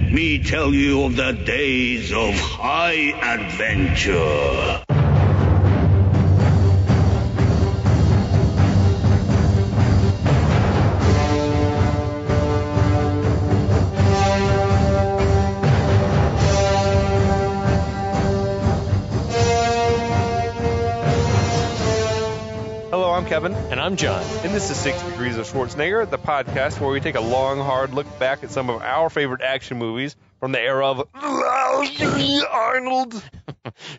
let me tell you of the days of high adventure. Hello, I'm Kevin. And I'm John. And this is 6 Degrees of Schwarzenegger, the podcast where we take a long, hard look back at some of our favorite action movies from the era of Arnold.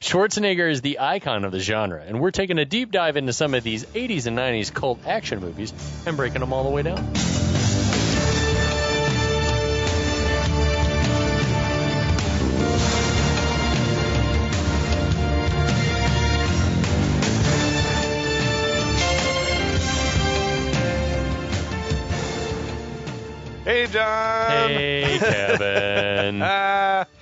Schwarzenegger is the icon of the genre, and we're taking a deep dive into some of these 80s and 90s cult action movies and breaking them all the way down. Hey, John. Hey, Kevin.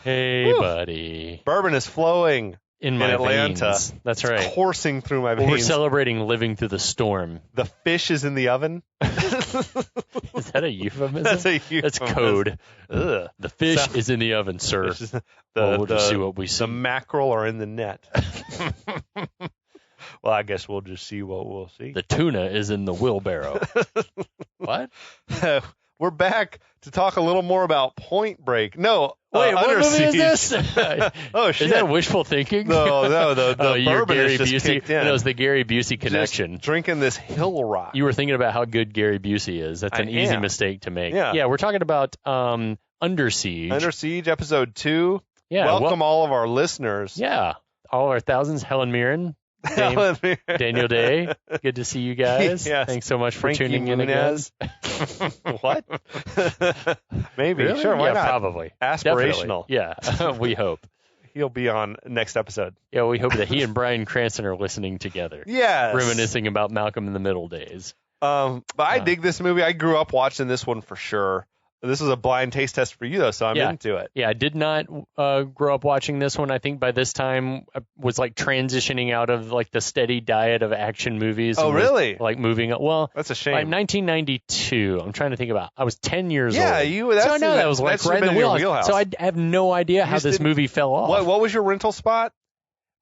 Hey, whew. Buddy. Bourbon is flowing In my Atlanta. veins. That's It's right. coursing through my veins. We're celebrating living through the storm. The fish is in the oven. Is that a euphemism? That's a euphemism. That's code. Ugh. The fish is in the oven, sir. Fish is- We'll just see what we see. The mackerel are in the net. Well, I guess we'll just see what we'll see. The tuna is in the wheelbarrow. What? We're back to talk a little more about Point Break. No, Wait, what Under movie is Siege. this? Oh, shit. Is that wishful thinking? No, the you're bourbon Gary is just Busey. kicked in. No, it's the Gary Busey connection. Just drinking this Hill Rock. You were thinking about how good Gary Busey is. That's an easy mistake to make. Yeah. We're talking about Under Siege. Under Siege, episode 2. Yeah, Welcome all of our listeners. Yeah, all our thousands. Helen Mirren, Daniel Day. Good to see you guys. Yes. Thanks so much for Frankie tuning in Muniz. What? Maybe. Really? Sure, why yeah, not? Probably. Aspirational. Definitely. Yeah, we hope. He'll be on next episode. Yeah, we hope that he and Bryan Cranston are listening together. Yes. Reminiscing about Malcolm in the Middle days. But I dig this movie. I grew up watching this one for sure. This was a blind taste test for you, though, so I'm into it. Yeah, I did not grow up watching this one. I think by this time I was like transitioning out of like the steady diet of action movies. Oh, and was, really? like moving up. Well, That's a shame. by 1992, I'm trying to think about. I was 10 years old. Yeah, so I know that was like right in the wheelhouse. So I have no idea how this movie fell off. What was your rental spot?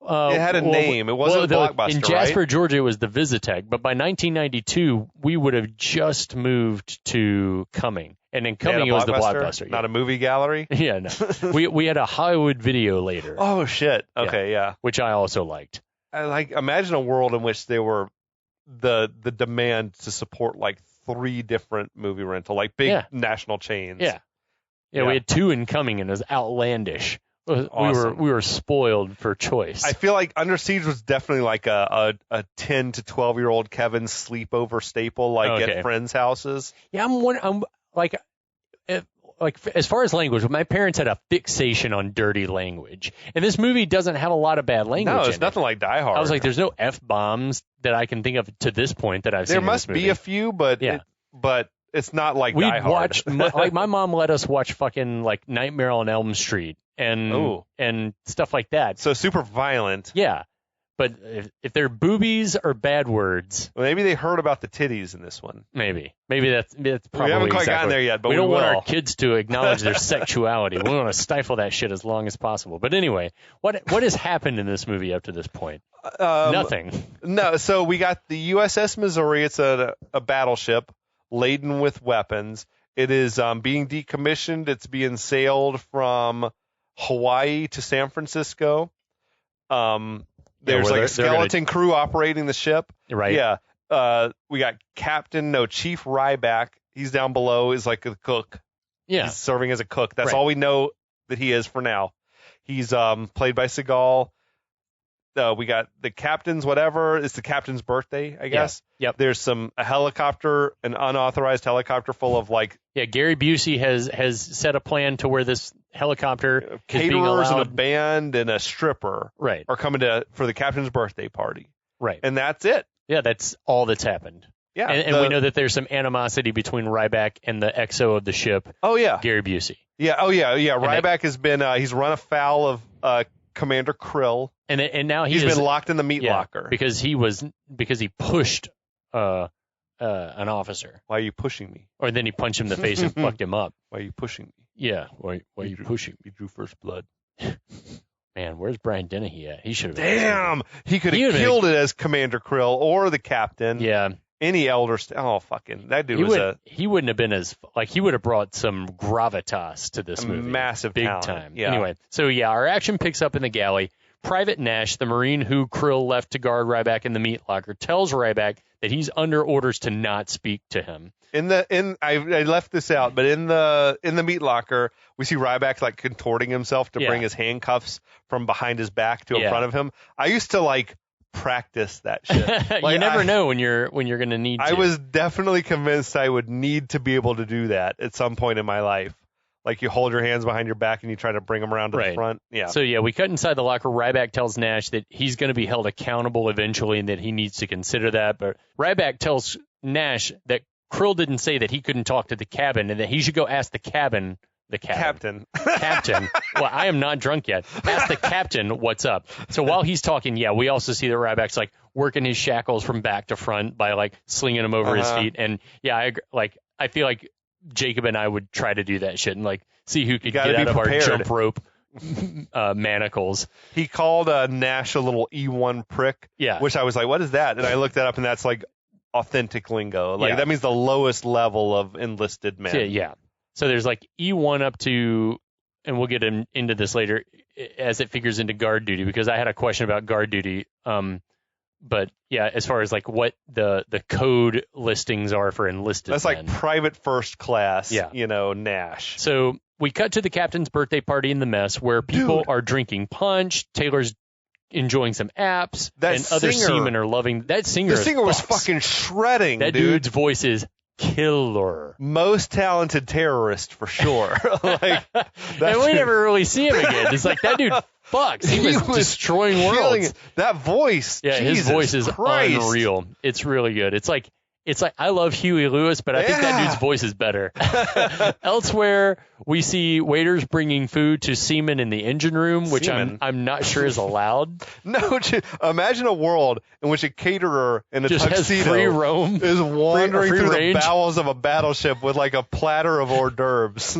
It had a name. It wasn't Blockbuster, in Jasper, right? Georgia, it was the Visitech. But by 1992, we would have just moved to Cumming. And in Cumming, it was the Blockbuster. Not a movie gallery? Yeah, no. we had a Hollywood Video later. Oh, shit. Okay, yeah. Which I also liked. I imagine a world in which there were the demand to support like 3 different movie rental, like big national chains. Yeah, we had 2 in Cumming, and it was outlandish. Awesome. We were spoiled for choice. I feel like Under Siege was definitely like a 10 to 12-year-old Kevin's sleepover staple, like at friends' houses. Yeah, I'm like as far as language, my parents had a fixation on dirty language, and this movie doesn't have a lot of bad language. No, it's nothing like Die Hard. I was like, there's no F-bombs that I can think of to this point that I've seen. There must be a few, but it's not like Die Hard. Watched like my mom let us watch fucking like Nightmare on Elm Street and stuff like that. So super violent. Yeah. But if they're boobies or bad words, well, maybe they heard about the titties in this one. Maybe that's probably. We haven't quite gotten there yet, but we don't want our kids to acknowledge their sexuality. We want to stifle that shit as long as possible. But anyway, what has happened in this movie up to this point? Nothing. No. So we got the USS Missouri. It's a battleship laden with weapons. It is being decommissioned. It's being sailed from Hawaii to San Francisco. There's like a skeleton crew operating the ship. Right. Yeah. We got Chief Ryback. He's down below, is like a cook. Yeah. He's serving as a cook. That's all we know that he is for now. He's played by Seagal. We got the captain's whatever. It's the captain's birthday, I guess. Yeah. Yep. There's an unauthorized helicopter full of like. Yeah, Gary Busey has set a plan to where this helicopter caterers and a band and a stripper are coming for the captain's birthday party. Right. And that's it. Yeah, that's all that's happened. Yeah. And we know that there's some animosity between Ryback and the XO of the ship. Oh, yeah. Gary Busey. Yeah. Oh, yeah. Yeah. Ryback has been, he's run afoul of Commander Krill. And now he's been locked in the meat locker. Because he pushed an officer. Why are you pushing me? Or then he punched him in the face and fucked him up. Why are you pushing me? Yeah. Why are you pushing? He drew first blood. Man, where's Brian Dennehy at? He should have. Damn, he could have killed it as Commander Krill or the Captain. Yeah. Any elder. Fucking that dude he wouldn't have been as like he would have brought some gravitas to this movie. Massive big talent. time. Yeah. Anyway, so yeah, our action picks up in the galley. Private Nash, the Marine who Krill left to guard Ryback in the meat locker, tells Ryback that he's under orders to not speak to him. I left this out, but in the meat locker, we see Ryback like contorting himself to bring his handcuffs from behind his back to in front of him. I used to like practice that shit. Like, you never know when you're going to need to. I was definitely convinced I would need to be able to do that at some point in my life. Like you hold your hands behind your back and you try to bring them around to the front. Yeah. So yeah, we cut inside the locker. Ryback tells Nash that he's going to be held accountable eventually and that he needs to consider that. But Ryback tells Nash that Krill didn't say that he couldn't talk to the cabin and that he should go ask the captain. Captain. Well, I am not drunk yet. Ask the captain what's up. So while he's talking, we also see that Ryback's like working his shackles from back to front by like slinging them over his feet. And I feel like Jacob and I would try to do that shit and like see who could get out of our jump rope manacles. He called Nash a little E1 prick. Yeah. Which I was like, what is that? And I looked that up, and that's like authentic lingo. Like that means the lowest level of enlisted men. Yeah. So there's like E1 up to, and we'll get into this later as it figures into guard duty, because I had a question about guard duty. But yeah, as far as like what the code listings are for enlisted men. That's like private first class, Nash. So we cut to the captain's birthday party in the mess where people are drinking punch. Taylor's enjoying some apps, and other seamen are loving that singer. The singer was fucking shredding. That dude's voice is killer. Most talented terrorist for sure. And we never really see him again. It's like that dude fucks. He was destroying worlds. That voice. Yeah, Jesus his voice is Christ. Unreal. It's really good. It's like I love Huey Lewis, but I think that dude's voice is better. Elsewhere, we see waiters bringing food to seamen in the engine room, which I'm not sure is allowed. No, imagine a world in which a caterer in a just tuxedo has free roam, is wandering free through range. the bowels of a battleship with like a platter of hors d'oeuvres.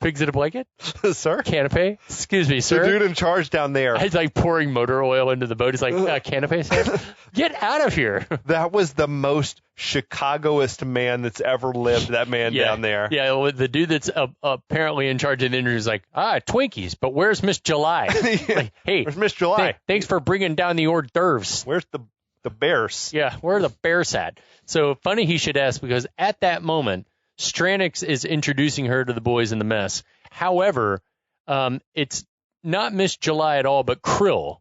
Pigs in a blanket? Sir? Canapé? Excuse me, sir. The dude in charge down there. He's like pouring motor oil into the boat. He's like, canapé, sir? Get out of here. That was the most Chicagoist man that's ever lived, that man down there. Yeah, the dude that's apparently in charge of the interview is like, Twinkies, but where's Miss July? Like, hey, where's Miss July? Thanks for bringing down the hors d'oeuvres. Where's the bears? Yeah, where are the bears at? So funny he should ask, because at that moment, Stranix is introducing her to the boys in the mess. However, it's not Miss July at all, but Krill,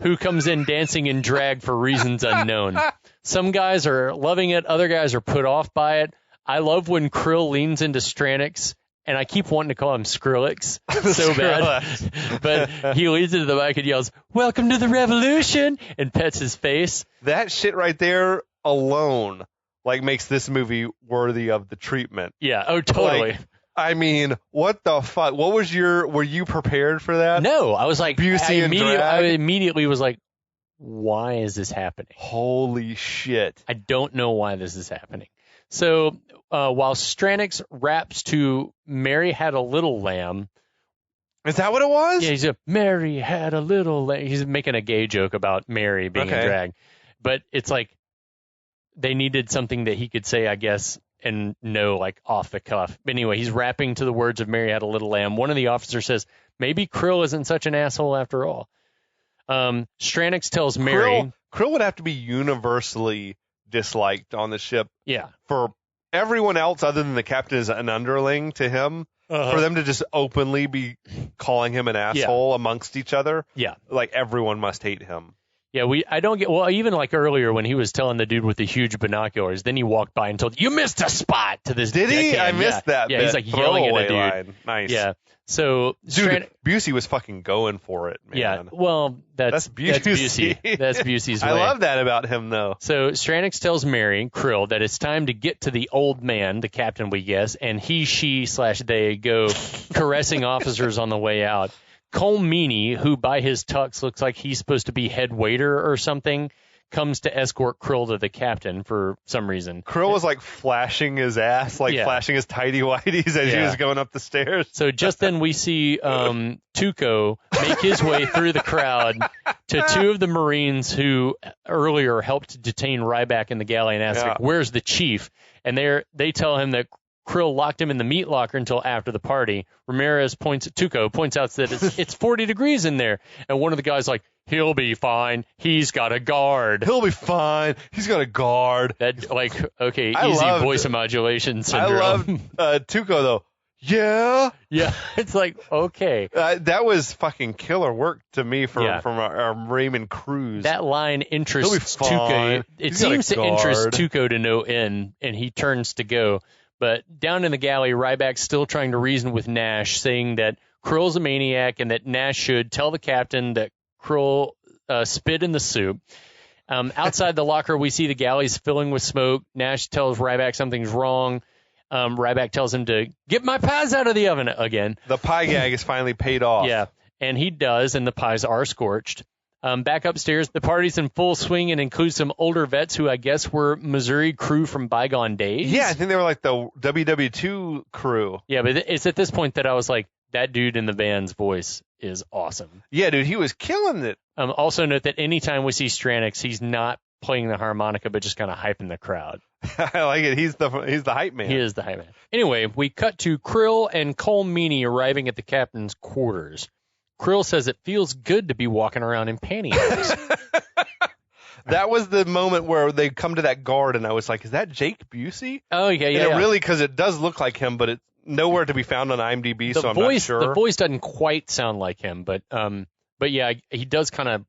who comes in dancing in drag for reasons unknown. Some guys are loving it. Other guys are put off by it. I love when Krill leans into Stranix, and I keep wanting to call him Skrillex so bad. But he leans into the mic and yells, "Welcome to the revolution," and pets his face. That shit right there alone makes this movie worthy of the treatment. Yeah, oh, totally. I mean, what the fuck? Were you prepared for that? No, I was like, I drag? immediately was like, why is this happening? Holy shit. I don't know why this is happening. So while Stranix raps to Mary Had a Little Lamb. Is that what it was? Yeah, he's Mary had a little lamb. He's making a gay joke about Mary being in drag. But it's like they needed something that he could say, I guess, and know, off the cuff. But anyway, he's rapping to the words of Mary Had a Little Lamb. One of the officers says, maybe Krill isn't such an asshole after all. Stranix tells Mary... Krill would have to be universally disliked on the ship. Yeah. For everyone else other than the captain is an underling to him. For them to just openly be calling him an asshole amongst each other. Yeah. Everyone must hate him. Yeah, I don't get, even earlier when he was telling the dude with the huge binoculars, then he walked by and told, "You missed a spot," to this Did he? I missed that. Yeah, he's yelling at a dude. Line. Nice. Yeah. So, dude, Busey was fucking going for it, man. Yeah, well, that's Busey. That's Busey's way. I love that about him, though. So Stranix tells Mary, Krill, that it's time to get to the old man, the captain, we guess, and they go caressing officers on the way out. Cole Meany, who by his tux looks like he's supposed to be head waiter or something, comes to escort Krill to the captain for some reason. Krill was like flashing his ass, flashing his tighty whities as he was going up the stairs. So just then we see Tuco make his way through the crowd to two of the Marines who earlier helped detain Ryback in the galley and ask, like, where's the chief? And they tell him that Krill locked him in the meat locker until after the party. Tuco points out that it's 40 degrees in there. And one of the guys like, he'll be fine. He's got a guard. He'll be fine. He's got a guard. That, like, okay, easy voice modulation syndrome. I love Tuco, though. Yeah. Yeah, it's like, okay. That was fucking killer work to me from our Raymond Cruz. That line interests Tuco. It seems to interest Tuco to no end, and he turns to go. But down in the galley, Ryback's still trying to reason with Nash, saying that Krill's a maniac and that Nash should tell the captain that Krill spit in the soup. Outside the locker, we see the galleys filling with smoke. Nash tells Ryback something's wrong. Ryback tells him to get my pies out of the oven again. The pie gag is finally paid off. Yeah, and he does, and the pies are scorched. Back upstairs, the party's in full swing and includes some older vets who I guess were Missouri crew from bygone days. Yeah, I think they were like the WW2 crew. Yeah, but it's at this point that I was like, that dude in the band's voice is awesome. Yeah, dude, he was killing it. Also note that anytime we see Stranix, he's not playing the harmonica, but just kind of hyping the crowd. I like it. He's the hype man. He is the hype man. Anyway, we cut to Krill and Cole Meany arriving at the captain's quarters. Krill says it feels good to be walking around in pantyhose. That was the moment where they come to that guard, and I was like, is that Jake Busey? Oh, yeah, yeah. And it really, because it does look like him, but it's nowhere to be found on IMDb, so I'm not sure. The voice doesn't quite sound like him, but yeah, he does kind of.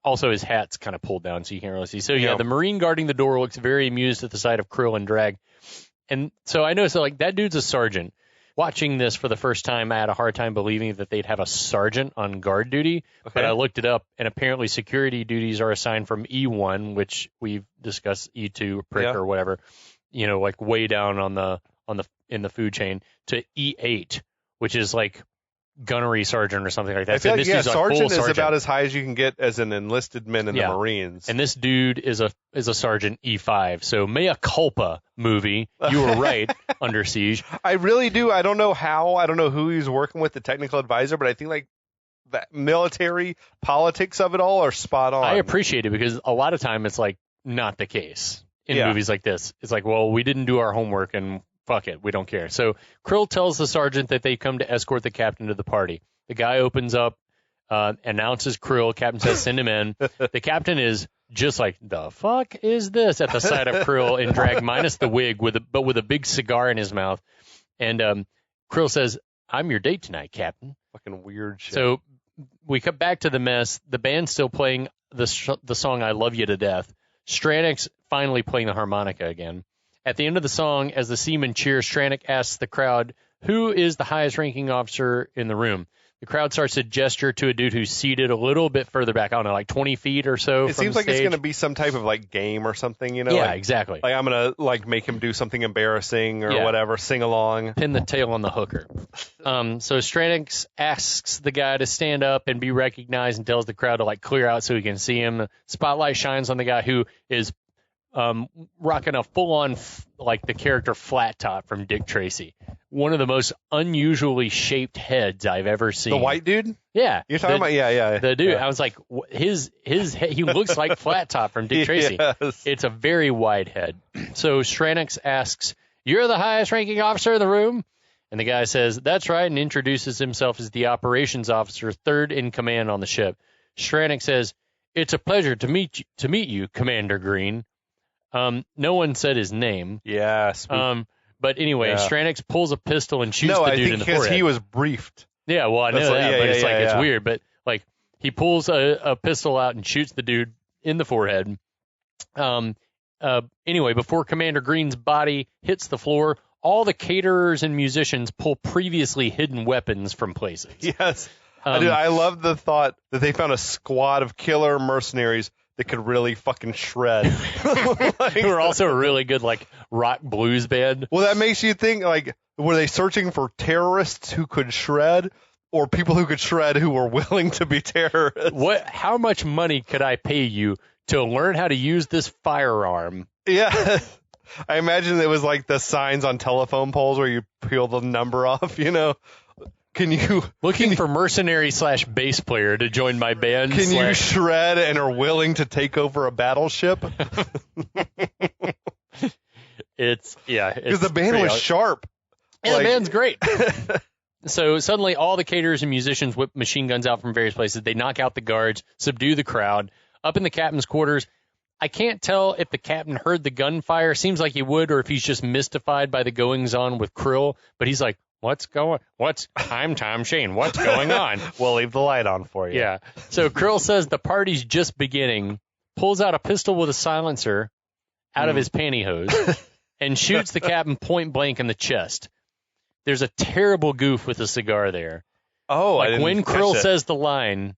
Also, his hat's kind of pulled down, so you can't really see. So, yeah, the Marine guarding the door looks very amused at the sight of Krill and Drag. And so I noticed, like, that dude's a sergeant. Watching this for the first time, I had a hard time believing that they'd have a sergeant on guard duty. Okay. But I looked it up, and apparently security duties are assigned from E1, which we've discussed, E2, prick or whatever, you know, like way down in the food chain, to E8, which is like gunnery sergeant or something like that. I feel like, sergeant is about as high as you can get as an enlisted man in the Marines. And this dude is a sergeant E5. So mea culpa, movie. You were right. Under Siege. I really do. I don't know how. I don't know who he's working with, the technical advisor, but I think like the military politics of it all are spot on. I appreciate it because a lot of time it's like not the case in movies like this. It's like, well, we didn't do our homework and fuck it, we don't care. So Krill tells the sergeant that they come to escort the captain to the party. The guy opens up, announces Krill. Captain says, send him in. The captain is just like, the fuck is this? At the sight of Krill in drag, minus the wig, but with a big cigar in his mouth. And Krill says, I'm your date tonight, Captain. Fucking weird shit. So we cut back to the mess. The band's still playing the song I Love You to Death. Stranix finally playing the harmonica again. At the end of the song, as the seamen cheer, Stranix asks the crowd, who is the highest ranking officer in the room? The crowd starts to gesture to a dude who's seated a little bit further back. I don't know, like 20 feet or so. It seems like it's going to be some type of like game or something, you know? Yeah, like, exactly. Like I'm going to like make him do something embarrassing or whatever, sing along. Pin the tail on the hooker. So Stranix asks the guy to stand up and be recognized and tells the crowd to like clear out so he can see him. The spotlight shines on the guy who is rocking a full-on, like the character Flat Top from Dick Tracy. One of the most unusually shaped heads I've ever seen. The white dude? Yeah. You're talking about, yeah. The dude. Yeah. I was like, his head, he looks like Flat Top from Dick Tracy. Yes. It's a very wide head. So Stranix asks, you're the highest ranking officer in the room? And the guy says, that's right, and introduces himself as the operations officer, third in command on the ship. Stranix says, it's a pleasure to meet you, Commander Green. No one said his name. Yeah. But anyway, Stranix pulls a pistol and shoots the dude in the forehead. No, I think because he was briefed. Yeah, well, I know that, but it's it's weird. But like he pulls a pistol out and shoots the dude in the forehead. Anyway, before Commander Green's body hits the floor, all the caterers and musicians pull previously hidden weapons from places. Yes. I love the thought that they found a squad of killer mercenaries that could really fucking shred. Who are also a really good, like, rock blues band. Well, that makes you think, like, were they searching for terrorists who could shred or people who could shred who were willing to be terrorists? How much money could I pay you to learn how to use this firearm. Yeah. I imagine it was like the signs on telephone poles where you peel the number off, you know. Looking for mercenary / bass player to join my band? Can you shred and are willing to take over a battleship? Because the band was sharp. Yeah, the band's great. So suddenly all the caterers and musicians whip machine guns out from various places. They knock out the guards, subdue the crowd. Up in the captain's quarters, I can't tell if the captain heard the gunfire. Seems like he would, or if he's just mystified by the goings-on with Krill. But he's like, I'm Tom Shane. What's going on? We'll leave the light on for you. Yeah. So Krill says the party's just beginning, pulls out a pistol with a silencer out of his pantyhose, and shoots the captain point blank in the chest. There's a terrible goof with a cigar there. Oh, like when Krill says the line,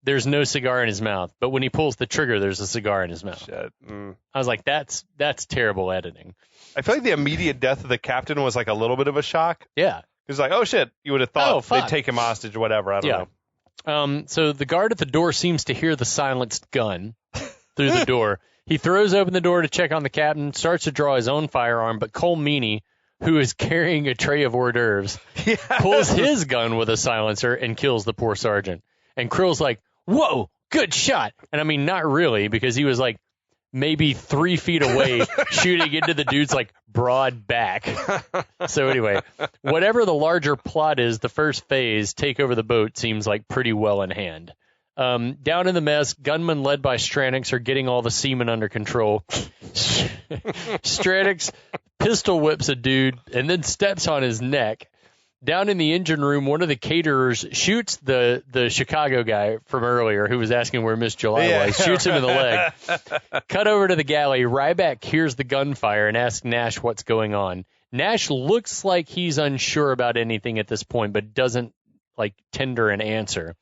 there's no cigar in his mouth, but when he pulls the trigger, there's a cigar in his mouth. Shit. I was like, that's terrible editing. I feel like the immediate death of the captain was like a little bit of a shock. Yeah. It was like, oh shit, you would have thought they'd take him hostage or whatever. I don't know. So the guard at the door seems to hear the silenced gun through the door. He throws open the door to check on the captain, starts to draw his own firearm, but Cole Meany, who is carrying a tray of hors d'oeuvres, pulls his gun with a silencer and kills the poor sergeant. And Krill's like, whoa, good shot. And I mean, not really, because he was like maybe 3 feet away shooting into the dude's like broad back. So anyway, whatever the larger plot is, the first phase, take over the boat, seems like pretty well in hand. Down in the mess, gunmen led by Stranix are getting all the seamen under control. Stranix pistol whips a dude and then steps on his neck. Down in the engine room, one of the caterers shoots the Chicago guy from earlier who was asking where Miss July was, shoots him in the leg. Cut over to the galley. Ryback hears the gunfire and asks Nash what's going on. Nash looks like he's unsure about anything at this point, but doesn't like tender an answer.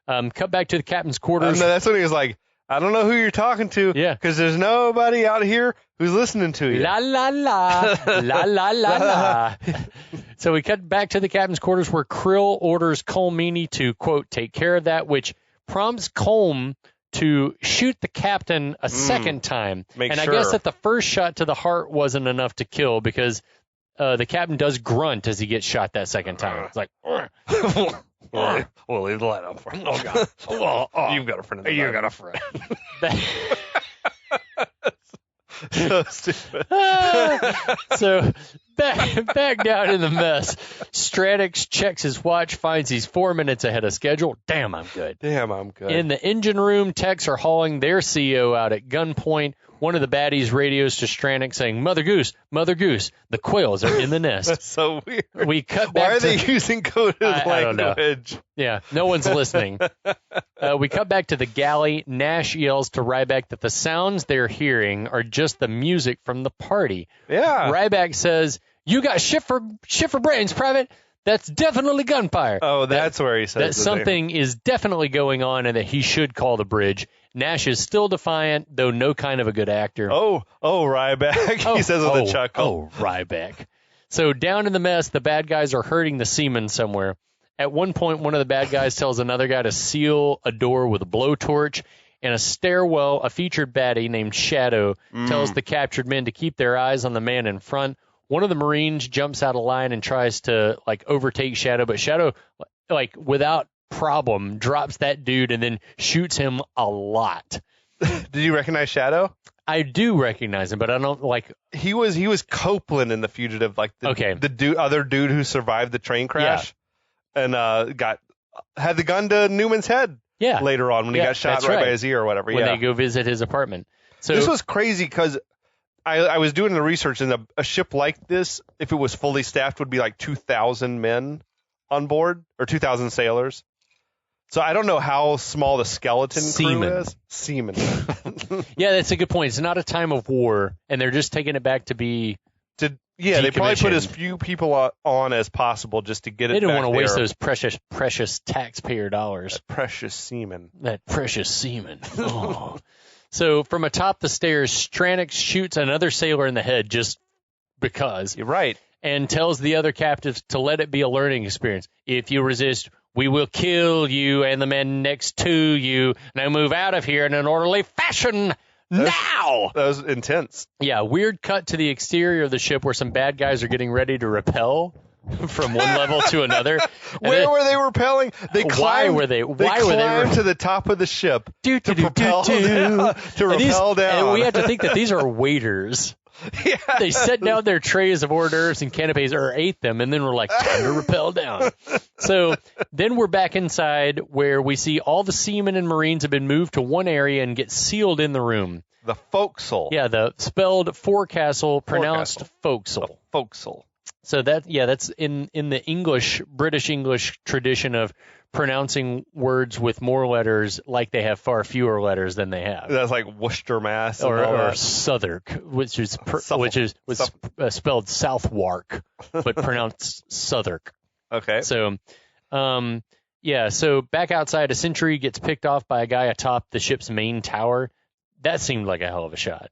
Cut back to the captain's quarters. No, that's when he was like, I don't know who you're talking to. Yeah. Because there's nobody out here who's listening to you. La, la, la. La, la, la, la. So we cut back to the captain's quarters where Krill orders Colm Meany to, quote, take care of that, which prompts Colm to shoot the captain a second time. I guess that the first shot to the heart wasn't enough to kill because the captain does grunt as he gets shot that second time. It's like, we'll leave the light on for him. Oh, God. You've got a friend. You've got a friend. So stupid. So back down in the mess, Stranix checks his watch, finds he's 4 minutes ahead of schedule. Damn, I'm good. In the engine room, techs are hauling their CEO out at gunpoint. One of the baddies radios to Stranix saying, Mother Goose, the quails are in the nest. That's so weird. We cut back Why are they using coded language? I don't know. Yeah, no one's listening. We cut back to the galley. Nash yells to Ryback that the sounds they're hearing are just the music from the party. Yeah. Ryback says, you got shit for brains, Private. That's definitely gunfire. Oh, that's where he says that something is definitely going on and that he should call the bridge. Nash is still defiant, though no kind of a good actor. Oh, Ryback. He says with a chuckle. Oh, Ryback. So down in the mess, the bad guys are hurting the seamen somewhere. At one point, one of the bad guys tells another guy to seal a door with a blowtorch. In a stairwell, a featured baddie named Shadow tells the captured men to keep their eyes on the man in front. One of the Marines jumps out of line and tries to like overtake Shadow, but Shadow, like without problem, drops that dude and then shoots him a lot. Did you recognize Shadow? I do recognize him, but I don't like. He was Copeland in The Fugitive, like the other dude who survived the train crash, and had the gun to Newman's head. Yeah. Later on when he got shot right by his ear or whatever. When they go visit his apartment. So this was crazy because I was doing the research, and a ship like this, if it was fully staffed, would be like 2,000 men on board or 2,000 sailors. So I don't know how small the skeleton crew is. Seamen. Yeah, that's a good point. It's not a time of war, and they're just taking it back to be. They probably put as few people on as possible just to get it. They don't want to waste those precious taxpayer dollars. That precious seaman. Oh. So from atop the stairs, Stranix shoots another sailor in the head just because. You're right. And tells the other captives to let it be a learning experience. If you resist, "We will kill you and the men next to you. Now move out of here in an orderly fashion now." That was intense. Yeah, weird cut to the exterior of the ship where some bad guys are getting ready to rappel from one level to another. Where were they rappelling? They climbed. Why were they? To the top of the ship to rappel down. And we have to think that these are waiters. Yeah. They set down their trays of hors d'oeuvres and canapes, or ate them, and then we're like, time to rappel down. So then we're back inside where we see all the seamen and Marines have been moved to one area and get sealed in the room. The forecastle. Yeah, the spelled forecastle, pronounced forecastle. Forecastle. So that's in the British English tradition of pronouncing words with more letters like they have far fewer letters than they have. That's like Worcester, Mass. Or Southwark, which is spelled Southwark, but pronounced Southwark. Okay. So, so back outside, a sentry gets picked off by a guy atop the ship's main tower. That seemed like a hell of a shot.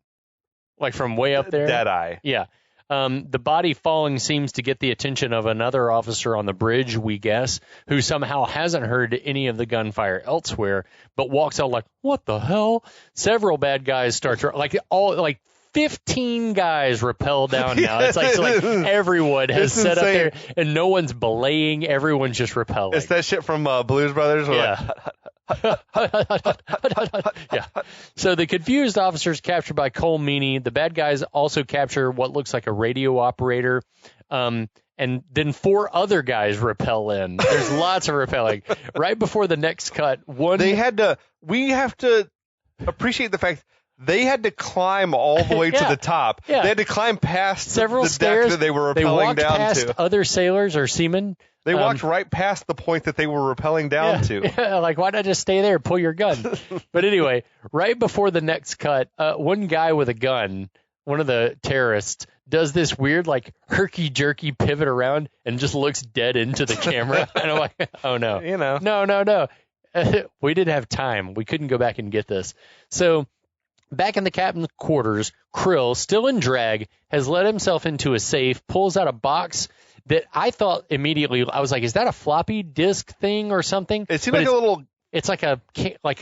Like from way up there. Deadeye. Yeah. The body falling seems to get the attention of another officer on the bridge, we guess, who somehow hasn't heard any of the gunfire elsewhere, but walks out like, what the hell? Several bad guys start to, 15 guys rappel down now. It's like everyone has set up there, and no one's belaying. Everyone's just rappelling. It's that shit from Blues Brothers. Yeah. Yeah. So the confused officers captured by Cole Meany. The bad guys also capture what looks like a radio operator. And then 4 other guys rappel in. There's lots of rappelling. Right before the next cut, we have to appreciate the fact they had to climb all the way to the top. Yeah. They had to climb past several the stairs deck that they were rappelling down to. They walked past other sailors or seamen. They walked right past the point that they were rappelling down to. Yeah, like, why not just stay there and pull your gun? But anyway, right before the next cut, one guy with a gun, one of the terrorists, does this weird, herky-jerky pivot around and just looks dead into the camera. And I'm like, oh, no. No. We didn't have time. We couldn't go back and get this. So back in the captain's quarters, Krill, still in drag, has let himself into a safe, pulls out a box that I thought immediately, I was like, is that a floppy disk thing or something? It seemed like a little... It's like a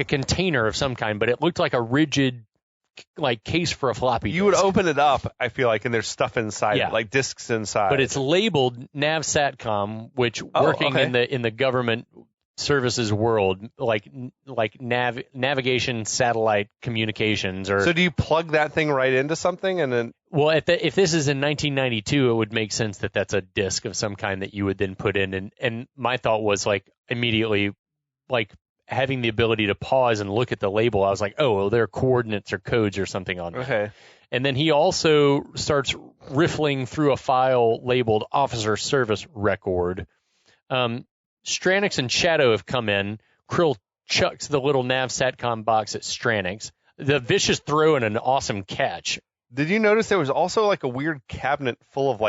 container of some kind, but it looked like a rigid case for a floppy disk. You would open it up, I feel like, and there's stuff inside it, like disks inside. But it's labeled Nav Satcom, which working in the government services world, like navigation, satellite communications, or. So do you plug that thing right into something and then? Well, if this is in 1992, it would make sense that that's a disk of some kind that you would then put in. And my thought was immediately having the ability to pause and look at the label. I was like, oh, well, there are coordinates or codes or something on that. Okay. And then he also starts riffling through a file labeled Officer Service Record. Stranix and Shadow have come in. Krill chucks the little Nav Satcom box at Stranix. The vicious throw and an awesome catch. Did you notice there was also a weird cabinet full of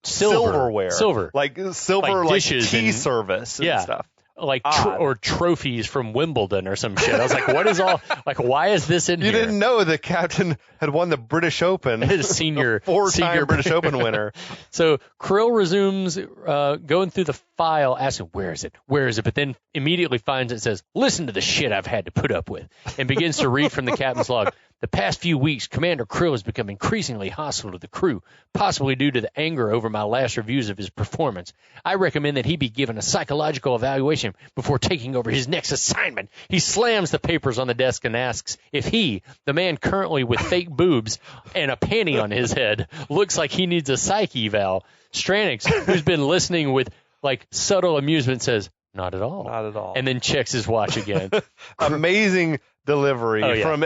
silverware? Silver. Dishes tea and service and stuff. Or trophies from Wimbledon or some shit. I was like, what is all, why is this in here? You didn't know the captain had won the British Open. His senior 4-time British Open winner. So Krill resumes going through the file, asking, where is it? But then immediately finds it, says, listen to the shit I've had to put up with, and begins to read from the captain's log. The past few weeks, Commander Krill has become increasingly hostile to the crew, possibly due to the anger over my last reviews of his performance. I recommend that he be given a psychological evaluation before taking over his next assignment. He slams the papers on the desk and asks if he, the man currently with fake boobs and a panty on his head, looks like he needs a psych eval. Stranix, who's been listening with subtle amusement, says, not at all. Not at all. And then checks his watch again. Amazing delivery from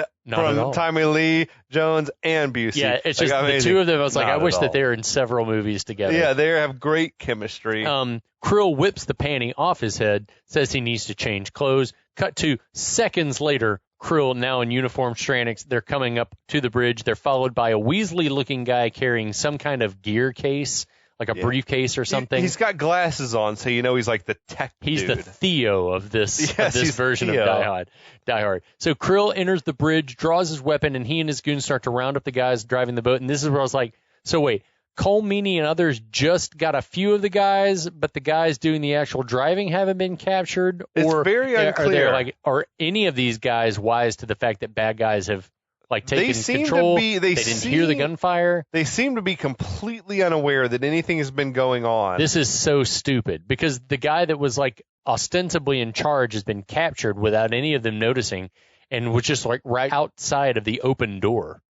Tommy Lee Jones and Busey. Yeah, it's just the two of them. I was like, I wish that they were in several movies together. Yeah, they have great chemistry. Krill whips the panty off his head, says he needs to change clothes. Cut to seconds later, Krill, now in uniform, Stranix, they're coming up to the bridge. They're followed by a Weasley-looking guy carrying some kind of gear case, like a briefcase or something. He's got glasses on, so you know he's like the tech He's dude. the Theo of this version Theo. of Die Hard. So Krill enters the bridge, draws his weapon, and he and his goons start to round up the guys driving the boat. And this is where I was like, so wait, Cole Meany and others just got a few of the guys, but the guys doing the actual driving haven't been captured? It's very unclear. Are any of these guys wise to the fact that bad guys have taken control? They didn't hear the gunfire. They seem to be completely unaware that anything has been going on. This is so stupid because the guy that was ostensibly in charge has been captured without any of them noticing and was just right outside of the open door.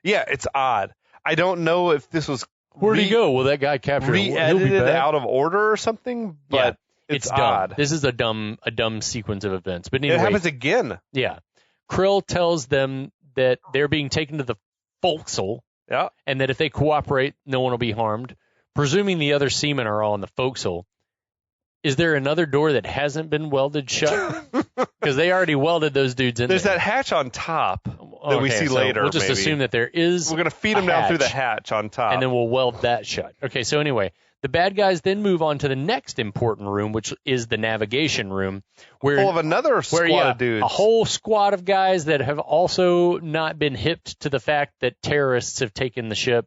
Yeah, it's odd. I don't know if this was where'd he go? Well, that guy captured re-edited out of order or something, but it's odd. Dumb. This is a dumb sequence of events. But anyway, it happens again. Yeah. Krill tells them that they're being taken to the forecastle, and that if they cooperate, no one will be harmed. Presuming the other seamen are all in the forecastle, is there another door that hasn't been welded shut? Because they already welded those dudes in There's there. that hatch on top that we see later. We'll just assume that there is. We're going to feed them down through the hatch on top. And then we'll weld that shut. Okay, so anyway, the bad guys then move on to the next important room, which is the navigation room. Full of another squad of dudes. A whole squad of guys that have also not been hipped to the fact that terrorists have taken the ship.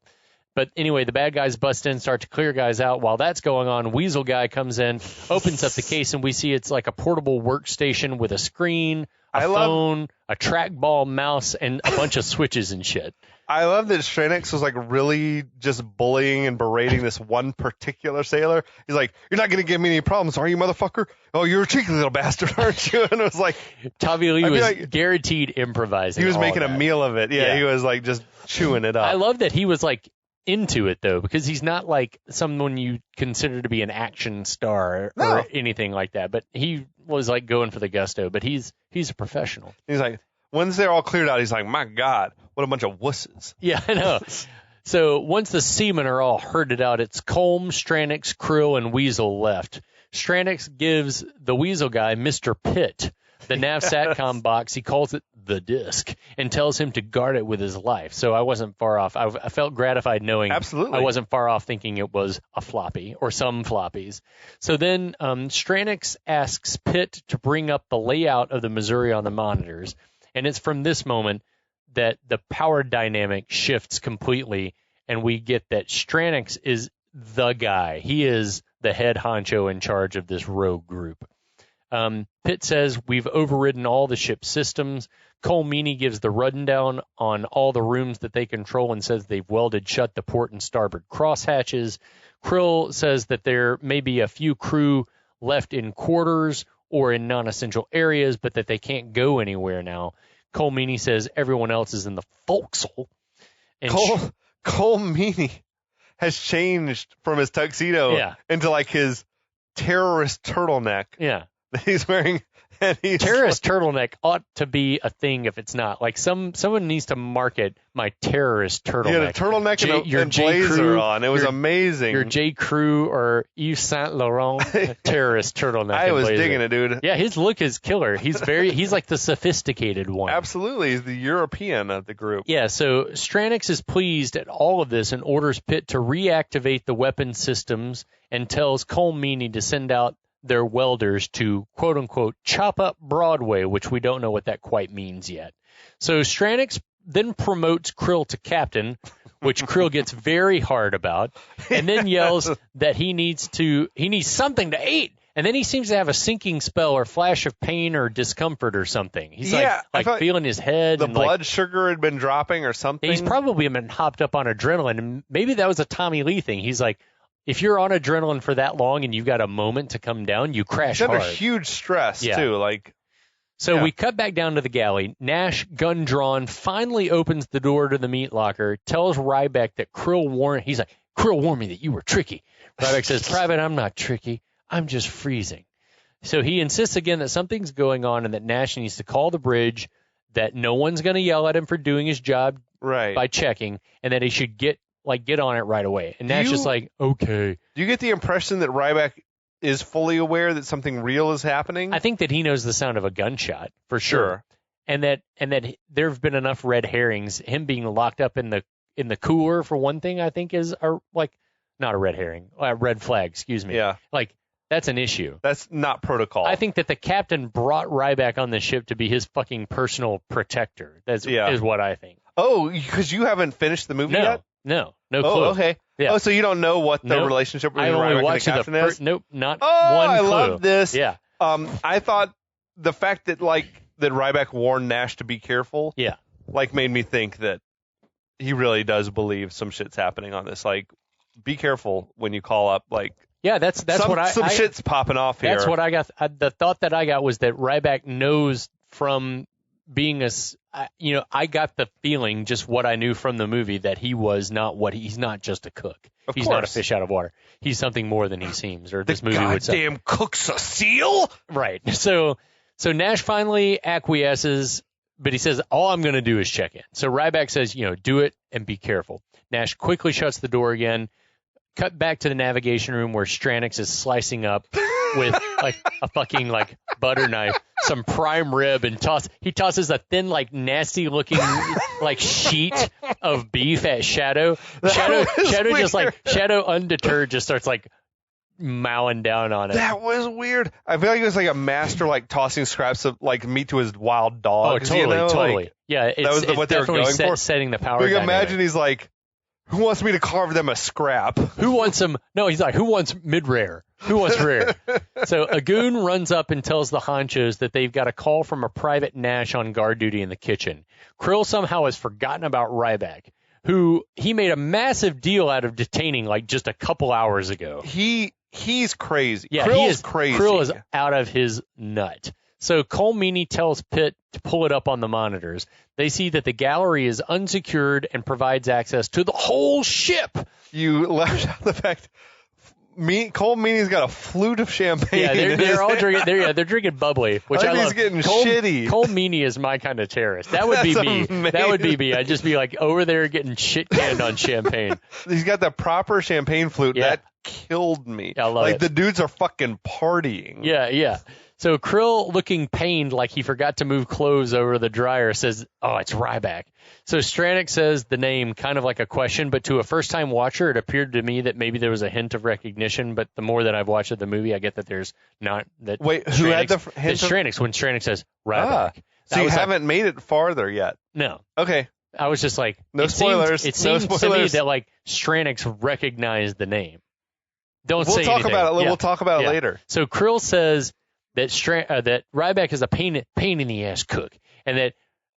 But anyway, the bad guys bust in, start to clear guys out. While that's going on, Weasel Guy comes in, opens up the case, and we see it's like a portable workstation with a screen, a phone, a trackball mouse, and a bunch of switches and shit. I love that Stranix was really just bullying and berating this one particular sailor. He's like, "You're not going to give me any problems, are you, motherfucker? Oh, you're a cheeky little bastard, aren't you?" And it was like, Tommy Lee was guaranteed improvising. He was making a meal of it. Yeah, he was just chewing it up. I love that he was into it though, because he's not someone you consider to be an action star or anything like that, but he was going for the gusto. But he's a professional. He's like, once they're all cleared out, he's like, my God, what a bunch of wusses. Yeah, I know. So once the seamen are all herded out, it's Colm, Stranix, Krill, and Weasel left. Stranix gives the Weasel Guy, Mr. Pitt, the nav satcom box. He calls it the disc and tells him to guard it with his life. So I wasn't far off. I felt gratified knowing Absolutely. I wasn't far off thinking it was a floppy or some floppies. So then Stranix asks Pitt to bring up the layout of the Missouri on the monitors. And it's from this moment that the power dynamic shifts completely, and we get that Stranix is the guy. He is the head honcho in charge of this rogue group. Pitt says, we've overridden all the ship's systems. Cole Meany gives the rundown on all the rooms that they control and says they've welded shut the port and starboard crosshatches. Krill says that there may be a few crew left in quarters or in non-essential areas, but that they can't go anywhere now. Cole Meany says everyone else is in the forecastle. And Cole Meany has changed from his tuxedo into his terrorist turtleneck. Yeah. He's wearing. Terrorist turtleneck ought to be a thing if it's not. Someone needs to market my terrorist turtleneck. He had a turtleneck and blazer on. It was amazing. Your J. Crew or Yves Saint Laurent terrorist turtleneck. I was digging it, dude. Yeah, his look is killer. He's the sophisticated one. Absolutely. He's the European of the group. Yeah, so Stranix is pleased at all of this and orders Pitt to reactivate the weapon systems and tells Cole Meany to send out their welders to, quote-unquote, chop up Broadway, which we don't know what that quite means yet. So Stranix then promotes Krill to captain, which Krill gets very hard about, and then yells that he needs something to eat. And then he seems to have a sinking spell or flash of pain or discomfort or something. He's feeling his head. The blood sugar had been dropping or something. He's probably been hopped up on adrenaline. And maybe that was a Tommy Lee thing. He's like, if you're on adrenaline for that long and you've got a moment to come down, you crash hard. Under huge stress, too. We cut back down to the galley. Nash, gun drawn, finally opens the door to the meat locker, tells Ryback that Krill warned me that you were tricky. Ryback says, Private, I'm not tricky. I'm just freezing. So he insists again that something's going on and that Nash needs to call the bridge, that no one's going to yell at him for doing his job by checking, and that he should get on it right away. And Nash is like, okay. Do you get the impression that Ryback is fully aware that something real is happening? I think that he knows the sound of a gunshot for sure. And that there have been enough red herrings. Him being locked up in the cooler, for one thing, I think is not a red herring, a red flag, excuse me. Yeah. That's an issue. That's not protocol. I think that the captain brought Ryback on the ship to be his fucking personal protector. Is what I think. Oh, because you haven't finished the movie yet? No clue. Oh, okay. Yeah. Oh, so you don't know what the Nope. relationship I between only Ryback and watched the the captain is? nope, not Oh, one I clue. love this. Yeah. I thought the fact that that Ryback warned Nash to be careful, Yeah. made me think that he really does believe some shit's happening on this. Like, be careful when you call up. Like, Yeah, that's some shit's popping off here. That's what I got. The thought that I got was that Ryback knows from being I got the feeling, just what I knew from the movie, that he's not just a cook. He's not a fish out of water. He's something more than he seems, or this movie would say. Goddamn cook's a seal? Right. So Nash finally acquiesces, but he says, all I'm going to do is check in. So Ryback says, do it and be careful. Nash quickly shuts the door again. Cut back to the navigation room where Stranix is slicing up with a fucking butter knife some prime rib, and he tosses a thin, nasty looking sheet of beef at Shadow. Shadow undeterred just starts mowing down on it. That was weird. I feel like it was a master tossing scraps of meat to his wild dogs. Oh, totally. Yeah, that was what they were going for. Setting the power. But you dynamic. imagine he's like, who wants me to carve them a scrap? Who wants some? No, he's like, who wants mid-rare? Who wants rare? So a goon runs up and tells the honchos that they've got a call from a private Nash on guard duty in the kitchen. Krill somehow has forgotten about Ryback, who he made a massive deal out of detaining just a couple hours ago. He's crazy. Yeah, Krill is crazy. Krill is out of his nut. So Cole Meany tells Pitt to pull it up on the monitors. They see that the gallery is unsecured and provides access to the whole ship. You left out the fact Cole Meany's got a flute of champagne. Yeah, they're all drinking. They're drinking bubbly, which I love. He's getting shitty. Cole Meany is my kind of terrorist. That would be me. Amazing. That would be me. I'd just be over there getting shit canned on champagne. He's got the proper champagne flute. Yeah. That killed me. I love it. The dudes are fucking partying. Yeah. So Krill, looking pained like he forgot to move clothes over the dryer, says, "Oh, it's Ryback." So Stranix says the name kind of like a question, but to a first-time watcher, it appeared to me that maybe there was a hint of recognition. But the more that I've watched of the movie, I get that there's not. That Wait, who had the hint? Stranix, when Stranix says Ryback. So you haven't made it farther yet? No. Okay. I was just no spoilers. It seems to me that Stranix recognized the name. We'll talk about it. Yeah. We'll talk about it later. So Krill says that that Ryback is a pain in the ass cook, and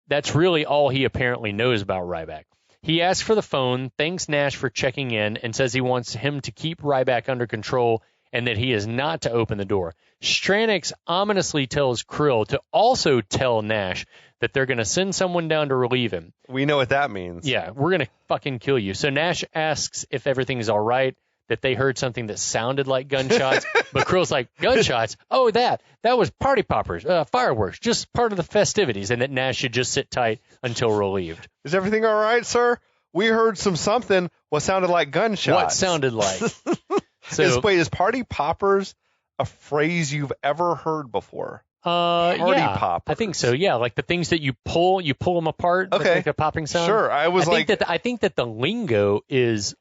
that's really all he apparently knows about Ryback. He asks for the phone, thanks Nash for checking in, and says he wants him to keep Ryback under control and that he is not to open the door. Stranix ominously tells Krill to also tell Nash that they're going to send someone down to relieve him. We know what that means. Yeah, we're going to fucking kill you. So Nash asks if everything's all right, that they heard something that sounded like gunshots, but Krill's like, gunshots? Oh, that was party poppers, fireworks, just part of the festivities, and that Nash should just sit tight until relieved. Is everything all right, sir? We heard something what sounded like gunshots. What sounded like? Is party poppers a phrase you've ever heard before? Party poppers. I think so. Yeah, like the things that you pull them apart, like a popping sound. Sure, I think that the lingo is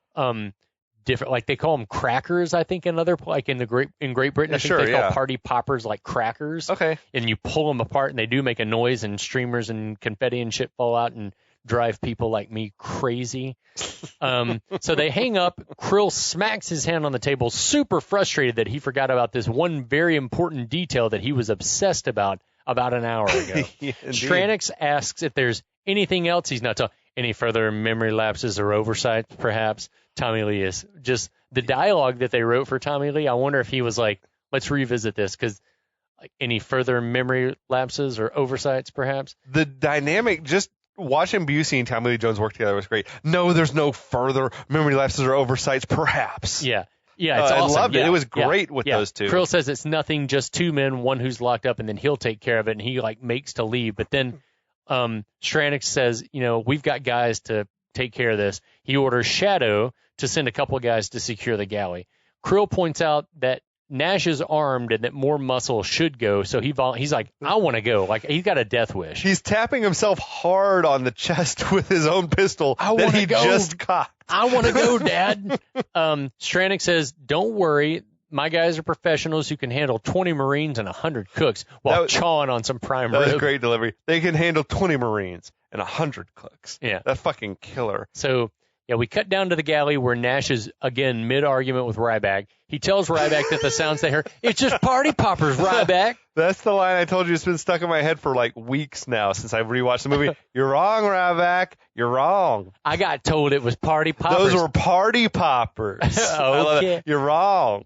different. Like they call them crackers, I think, in Great Britain. I think they call party poppers crackers. Okay. And you pull them apart, and they do make a noise, and streamers and confetti and shit fall out and drive people like me crazy. So they hang up. Krill smacks his hand on the table, super frustrated that he forgot about this one very important detail that he was obsessed about an hour ago. Stranix asks if there's anything else he's not talking. Any further memory lapses or oversights, perhaps? Tommy Lee is just the dialogue that they wrote for Tommy Lee. I wonder if he was like, let's revisit this, because any further memory lapses or oversights, perhaps? The dynamic, just watching Busey and Tommy Lee Jones work together was great. No, there's no further memory lapses or oversights, perhaps. Yeah, it's awesome. I loved it. It was great with those two. Krill says it's nothing, just two men, one who's locked up, and then he'll take care of it, and he makes to leave. But then Stranix says, we've got guys to take care of this. He orders Shadow to send a couple of guys to secure the galley. Krill points out that Nash is armed and that more muscle should go, so he's like, I want to go. He's got a death wish. He's tapping himself hard on the chest with his own pistol that he just cocked. I want to go, Dad. Stranix says, don't worry. My guys are professionals who can handle 20 Marines and 100 cooks while chawing on some prime rib. That was great delivery. They can handle 20 Marines and 100 cooks. Yeah. That fucking killer. So Yeah, we cut down to the galley where Nash is, again, mid-argument with Ryback. He tells Ryback that the sounds they heard, it's just party poppers, Ryback. That's the line I told you. It's been stuck in my head for like weeks now since I've rewatched the movie. You're wrong, Ryback. You're wrong. I got told it was party poppers. Those were party poppers. Okay. You're wrong.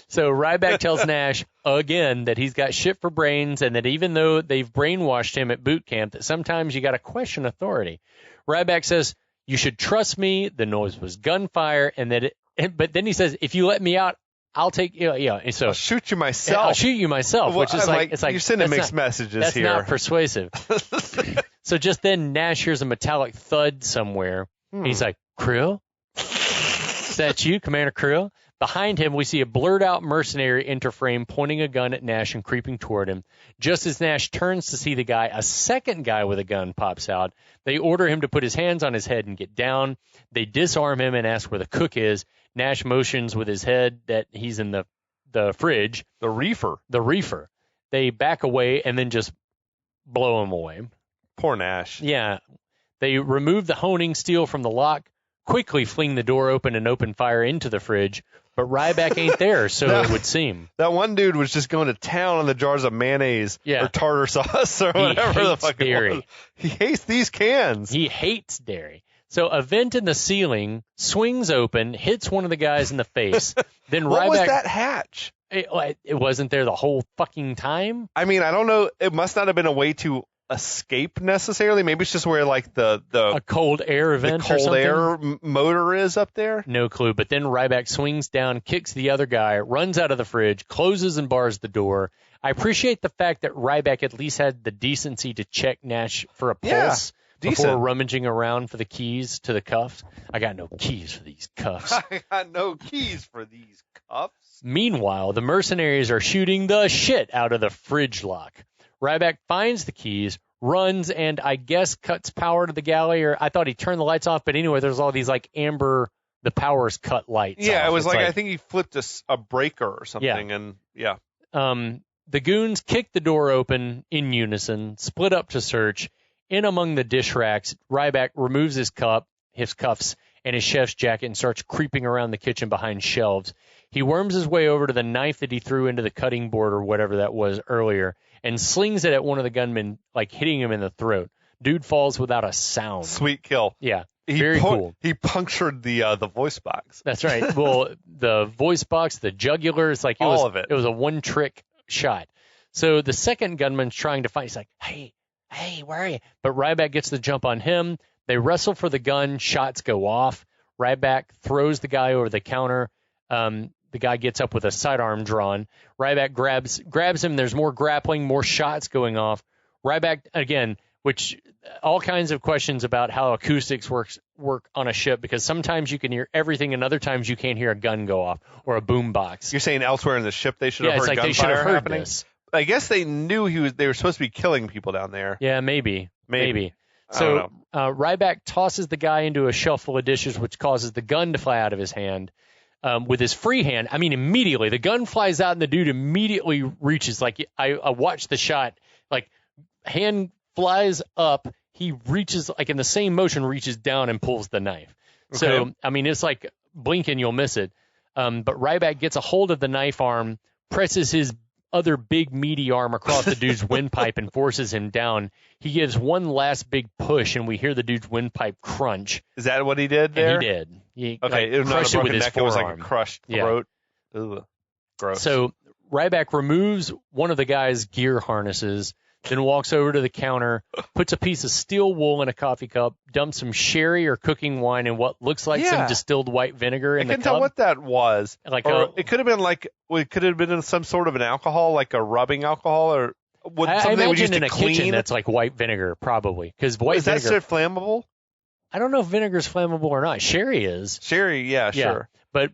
So Ryback tells Nash again that he's got shit for brains and that even though they've brainwashed him at boot camp, that sometimes you got to question authority. Ryback says, you should trust me. The noise was gunfire. But then he says, if you let me out, I'll take you. Yeah. So I'll shoot you myself. I'll shoot you myself, which is it's like you're sending mixed messages that's here. That's not persuasive. So just then Nash hears a metallic thud somewhere. And he's like, Krill? Is that you, Commander Krill? Behind him, we see a blurred-out mercenary enter frame pointing a gun at Nash and creeping toward him. Just as Nash turns to see the guy, a second guy with a gun pops out. They order him to put his hands on his head and get down. They disarm him and ask where the cook is. Nash motions with his head that he's in the fridge. The reefer. They back away and then just blow him away. Poor Nash. Yeah. They remove the honing steel from the lock, quickly fling the door open and open fire into the fridge. But Ryback ain't there, so it would seem. That one dude was just going to town on the jars of mayonnaise or tartar sauce or whatever the fuck it was. He hates these cans. He hates dairy. So a vent in the ceiling swings open, hits one of the guys in the face. Then what Ryback, was that hatch? It wasn't there the whole fucking time? I mean, I don't know. It must not have been a way to escape necessarily. Maybe it's just where like a cold air vent or something. The cold air motor is up there. No clue. But then Ryback swings down, kicks the other guy, runs out of the fridge, closes and bars the door. I appreciate the fact that Ryback at least had the decency to check Nash for a pulse before rummaging around for the keys to the cuffs. I got no keys for these cuffs. I got no keys for these cuffs. Meanwhile, the mercenaries are shooting the shit out of the fridge lock. Ryback finds the keys, runs, and I guess cuts power to the galley, or I thought he turned the lights off, but anyway, there's all these like amber, the power's cut lights. Yeah, off. It was like I think he flipped a breaker or something, and yeah. The goons kick the door open in unison, split up to search. In among the dish racks, Ryback removes his cuffs, and his chef's jacket and starts creeping around the kitchen behind shelves. He worms his way over to the knife that he threw into the cutting board or whatever that was earlier and slings it at one of the gunmen, like hitting him in the throat. Dude falls without a sound. Sweet kill. Yeah, very cool. He punctured the voice box. That's right. Well, the voice box, the jugular, it's like all of it. It was a one-trick shot. So the second gunman's trying to fight. He's like, hey, where are you? But Ryback gets the jump on him. They wrestle for the gun. Shots go off. Ryback throws the guy over the counter. The guy gets up with a sidearm drawn. Ryback grabs him. There's more grappling, more shots going off. Ryback, again, which all kinds of questions about how acoustics work on a ship, because sometimes you can hear everything and other times you can't hear a gun go off or a boom box. You're saying elsewhere in the ship they should have heard gunfire they should have heard happening? this. I guess they knew they were supposed to be killing people down there. Yeah, maybe. So Ryback tosses the guy into a shelf full of dishes, which causes the gun to fly out of his hand. With his free hand, I mean, immediately. The gun flies out and the dude immediately reaches. Like, I watched the shot. Like, hand flies up. He reaches, like, in the same motion, reaches down and pulls the knife. Okay. So, I mean, it's like blinking, you'll miss it. But Ryback gets a hold of the knife arm, presses his other big meaty arm across the dude's windpipe and forces him down. He gives one last big push, and we hear the dude's windpipe crunch. Is that what he did there? And he did. He it was crushed it with his neck, forearm. It was like a crushed throat. Yeah. Ugh. Gross. So Ryback removes one of the guy's gear harnesses, then walks over to the counter, puts a piece of steel wool in a coffee cup, dumps some sherry or cooking wine in what looks like some distilled white vinegar in the cup. I can't tell what that was. It could have been some sort of an alcohol, like a rubbing alcohol, or I imagine in a kitchen that's like white vinegar, probably, because white is vinegar. Is that flammable? I don't know if vinegar's flammable or not. Sherry is. Sherry, yeah, sure. But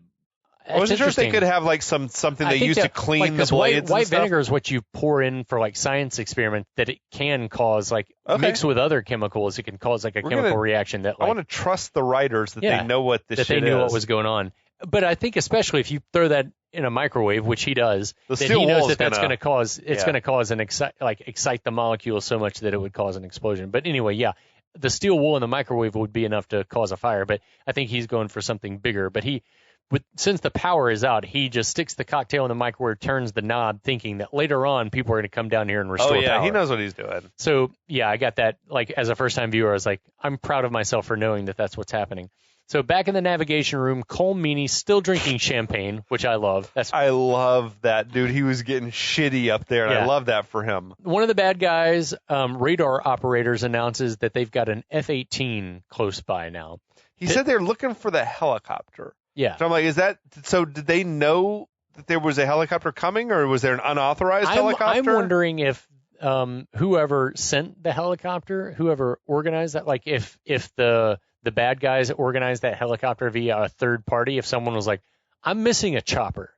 I wasn't sure if they could have like something they use to clean the blades. White vinegar is what you pour in for like science experiment that it can cause mixed with other chemicals. It can cause like a chemical reaction that. I want to trust the writers that they know what this shit is. That they knew what was going on. But I think especially if you throw that in a microwave, which he does, that he knows that's going to cause excite the molecule so much that it would cause an explosion. But anyway, yeah. the steel wool in the microwave would be enough to cause a fire, but I think he's going for something bigger. But since the power is out, he just sticks the cocktail in the microwave, turns the knob, thinking that later on people are going to come down here and restore power. He knows what he's doing. So, yeah, I got that. Like, as a first-time viewer, I was like, I'm proud of myself for knowing that that's what's happening. So back in the navigation room, Cole Meany still drinking champagne, which I love. I love that, dude. He was getting shitty up there, and I love that for him. One of the bad guys, radar operators, announces that they've got an F-18 close by now. He said they're looking for the helicopter. Yeah. So I'm like, so did they know that there was a helicopter coming, or was there an unauthorized helicopter? I'm wondering if whoever sent the helicopter, whoever organized that, like if the bad guys organized that helicopter via a third party, if someone was like, I'm missing a chopper.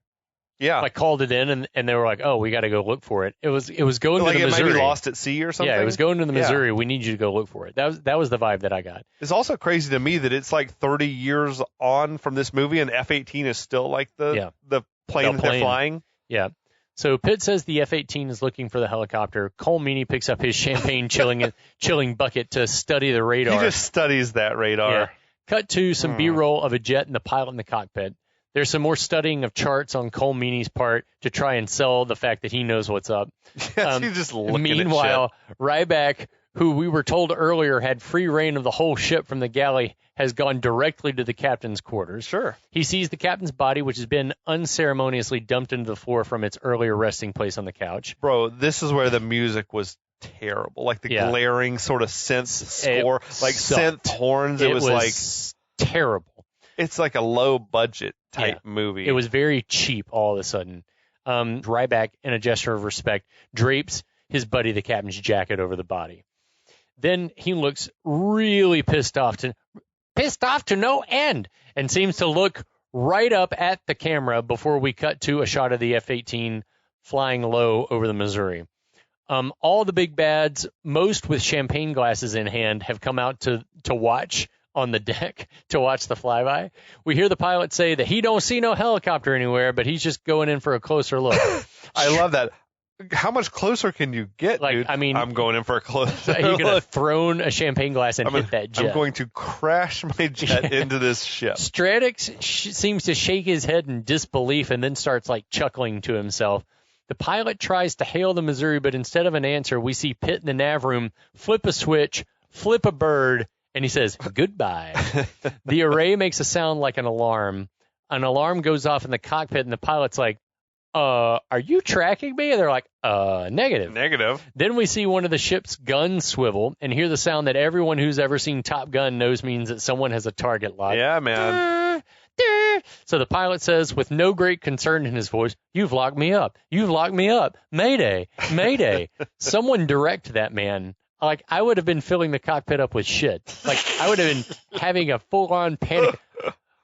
Yeah. Like called it in and they were like, oh, we got to go look for it. It was going to the Missouri. Like it might be lost at sea or something? Yeah, it was going to the Missouri. We need you to go look for it. That was the vibe that I got. It's also crazy to me that it's like 30 years on from this movie and F-18 is still like the plane that they're flying. Yeah. So Pitt says the F-18 is looking for the helicopter. Cole Meany picks up his champagne chilling bucket to study the radar. He just studies that radar. Yeah. Cut to some B-roll of a jet and the pilot in the cockpit. There's some more studying of charts on Cole Meany's part to try and sell the fact that he knows what's up. Yes, he's just looking meanwhile, at shit. Ryback, who we were told earlier had free reign of the whole ship from the galley, has gone directly to the captain's quarters. Sure. He sees the captain's body, which has been unceremoniously dumped into the floor from its earlier resting place on the couch. Bro, this is where the music was terrible. Like the glaring sort of synth score, like synth horns. It was like terrible. It's like a low budget type movie. It was very cheap all of a sudden. Ryback, in a gesture of respect, drapes his buddy, the captain's jacket, over the body. Then he looks really pissed off to no end, and seems to look right up at the camera before we cut to a shot of the F-18 flying low over the Missouri. All the big bads, most with champagne glasses in hand, have come out to watch on the deck, to watch the flyby. We hear the pilot say that he don't see no helicopter anywhere, but he's just going in for a closer look. I love that. How much closer can you get, dude? I mean, I'm going in for a closer look. You're going to throw a champagne glass and hit that jet. I'm going to crash my jet into this ship. Stratix seems to shake his head in disbelief and then starts like chuckling to himself. The pilot tries to hail the Missouri, but instead of an answer, we see Pitt in the nav room flip a switch, flip a bird, and he says, goodbye. The array makes a sound like an alarm. An alarm goes off in the cockpit, and the pilot's like, are you tracking me? And they're like, negative. Negative. Then we see one of the ship's guns swivel and hear the sound that everyone who's ever seen Top Gun knows means that someone has a target locked. Yeah, man. So the pilot says, with no great concern in his voice, you've locked me up. You've locked me up. Mayday. Mayday. Someone direct that man. Like, I would have been filling the cockpit up with shit. Like, I would have been having a full-on panic.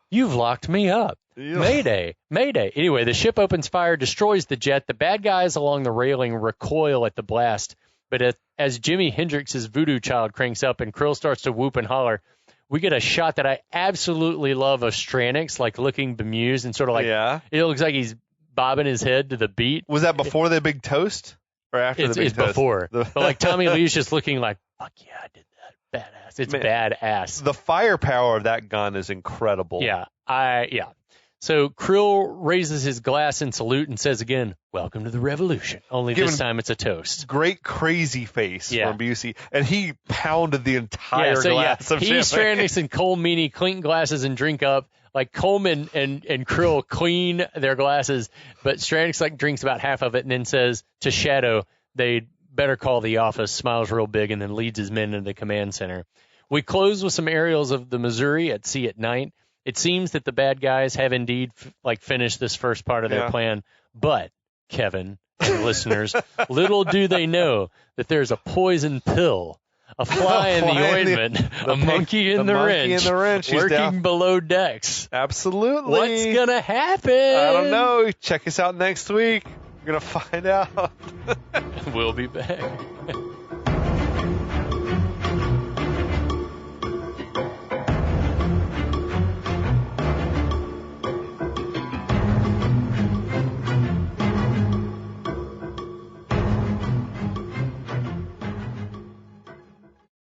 You've locked me up. Mayday. Mayday. Anyway, the ship opens fire, destroys the jet. The bad guys along the railing recoil at the blast. But as Jimi Hendrix's Voodoo Child cranks up and Krill starts to whoop and holler, we get a shot that I absolutely love of Stranix, like looking bemused and sort of like, it looks like he's bobbing his head to the beat. Was that before the big toast? Or after the big toast? It's before. But like Tommy Lee's just looking like, fuck yeah, I did that. Badass. It's badass. The firepower of that gun is incredible. Yeah. So Krill raises his glass in salute and says again, welcome to the revolution. Only this time it's a toast. Great crazy face from Busey. And he pounded the entire glass of champagne. Stranix and Cole Meany clink glasses and drink up. Like Coleman and Krill clean their glasses, but Stranix like drinks about half of it and then says to Shadow, they'd better call the office, smiles real big, and then leads his men into the command center. We close with some aerials of the Missouri at sea at night. It seems that the bad guys have indeed finished this first part of their plan, but Kevin and listeners, little do they know that there's a poison pill. A fly in the ointment, a monkey in the wrench, lurking below decks. Absolutely. What's going to happen? I don't know. Check us out next week. We're going to find out. We'll be back.